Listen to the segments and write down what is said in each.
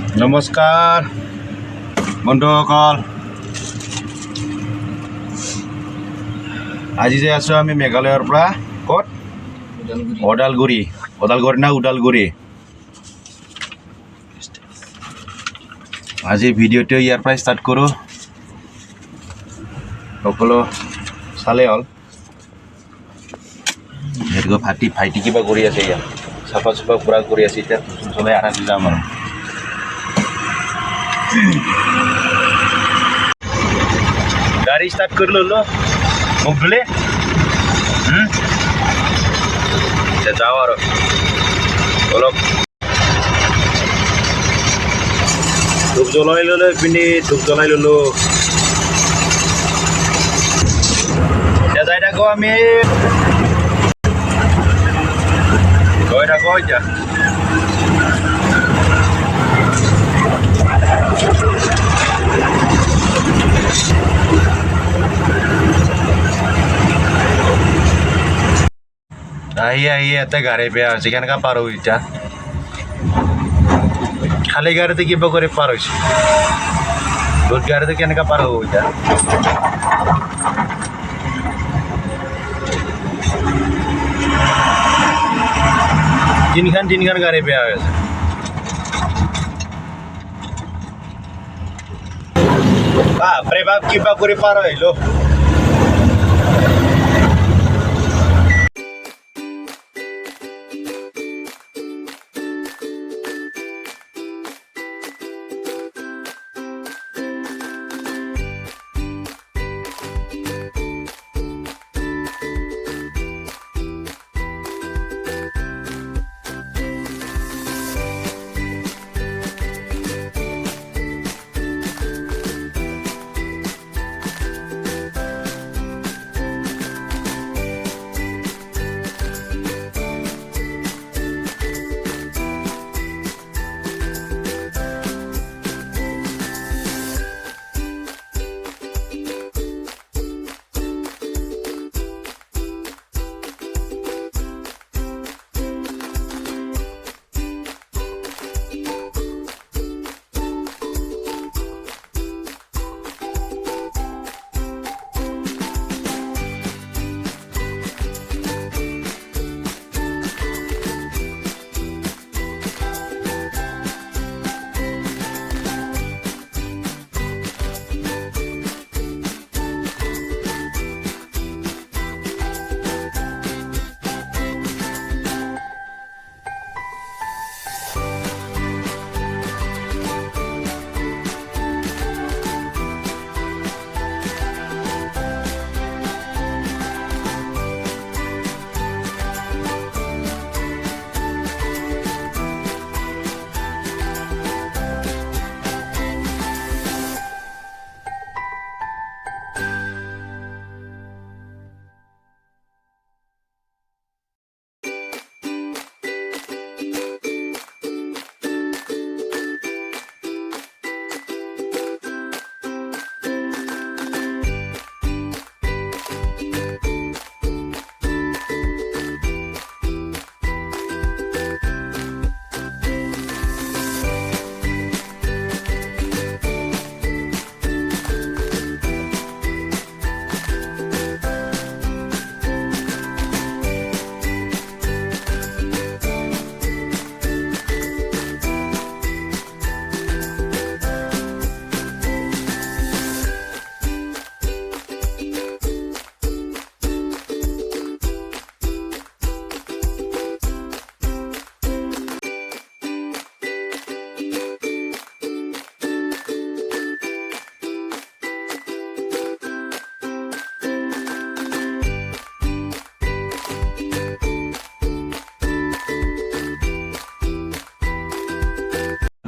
নমস্কাৰ বন্ধুসকল, আজি যে আছোঁ আমি মেঘালয়ৰ পৰা ক'ত? ওদালগুৰি না ওদালগুৰি। আজি ভিডিঅ'টো ইয়াৰ পৰাই ষ্টাৰ্ট কৰোঁ। সকলো চালে হ'ল। সেইটো ভাইটি কিবা কৰি আছে, ইয়াত চাফা চুফা পূৰা কৰি আছে। এতিয়া চলাই আৰামে যাম আৰু গাড়ী ষ্টাৰ্ট কৰি ল'লো মোক ধুলে। এতিয়া যাওঁ আৰু অলপ ধূপ জ্বলাই ল'লো, এইপিনে ধূপ জ্বলাই ল'লো। এতিয়া যাই থাকোঁ, আমি গৈ থাকোঁ। এতিয়া আহি ইয়াতে গাড়ী বেয়া হৈছে, কেনেকৈ পাৰ হৈ এতিয়া? খালী গাড়ীতে কিবা কৰি পাৰ হৈছে, বহুত গাড়ীতে কেনেকৈ পাৰ হ'ব এতিয়া? তিনিখন গাড়ী বেয়া হৈ আছে। বাপৰে বাপ, কিবা কৰি পাৰ আহিলো।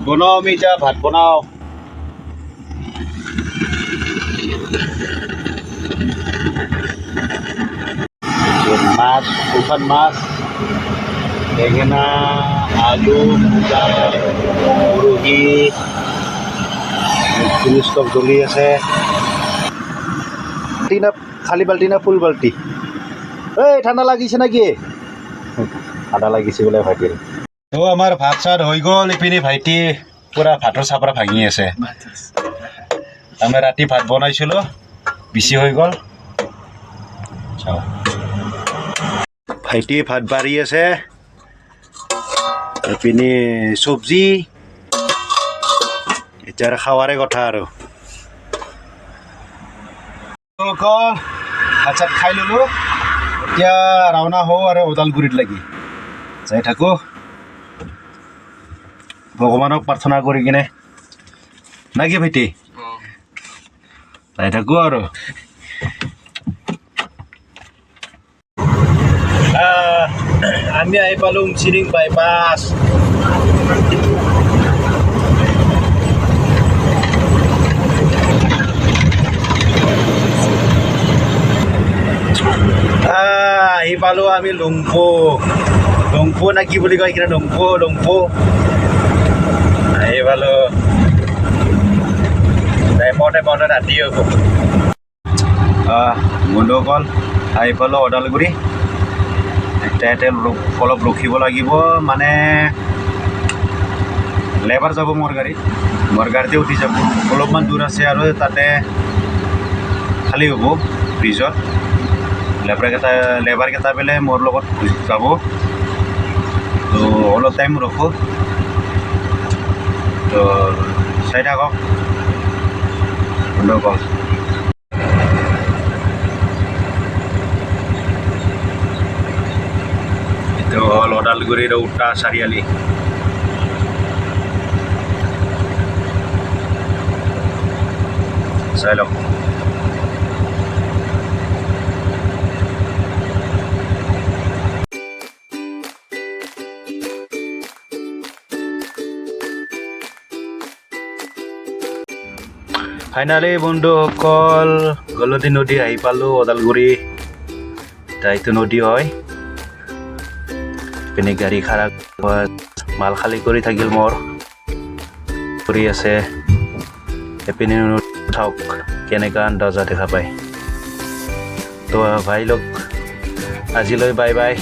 বনাও, আমি এতিয়া ভাত বনাও। মাছ, শুকান মাছ, বেঙেনা, আলু, উৰহি, চিলি ষ্টক জ্বলি আছে। খালী বাল্টি না ফুল বাল্টি? এই ঠাণ্ডা লাগিছে নাকি? ঠাণ্ডা লাগিছে বোলে ভাইটিৰ। তো আমাৰ ভাত চাত হৈ গ'ল। ইপিনে ভাইটি পুৰা ভাতৰ চাপৰা ভাঙি আছে আমি ৰাতি ভাত বনাইছিলোঁ বেছি হৈ গ'ল চাওঁ ভাইটি ভাত বাঢ়ি আছে এইপিনে চব্জি এতিয়া খাৱাৰে কথা আৰু ভাত চাত খাই ল'লোঁ এতিয়া ৰাওনা হওঁ আৰু ওদালগুৰিত লাগি যাই থাকোঁ ভগৱানক প্ৰাৰ্থনা কৰি কিনে না কি ভাইটি যাই থাকোঁ আৰু আমি আহি পালোঁ উমচিৰিং বাইপাছ আহি পালোঁ আমি লংপু না কি বুলি কয় এইখিনি লংপু আহি পালোঁ টাইমতে ৰাতি হ'ব বন্ধুসকল আহি পালোঁ ওদালগুৰি এতিয়া অলপ ৰখিব লাগিব মানে লেবাৰ যাব মোৰ গাড়ীতে উঠি যাব অলপমান দূৰ আছে আৰু তাতে খালী হ'ব ব্ৰিজত লেবাৰকেইটা পেলাই মোৰ লগত যাব তো অলপ টাইম ৰখোঁ তো চাই থাকক বন্ধুসকল এইটো হ'ল ওদালগুৰিৰ উত্তৰ চাৰিআলি চাই লওক ফাইনালি বন্ধুসকল গলতী নদী আহি পালোঁ ওদালগুৰি এইটো নদী হয় পিনে গাড়ী খাৰা মাল খালী কৰি থাকিল মোৰ কৰি আছে এপিনে চাওক কেনেকুৱা আন্দাজা দেখা পায় তো ভাই লোক আজিলৈ বাই বাই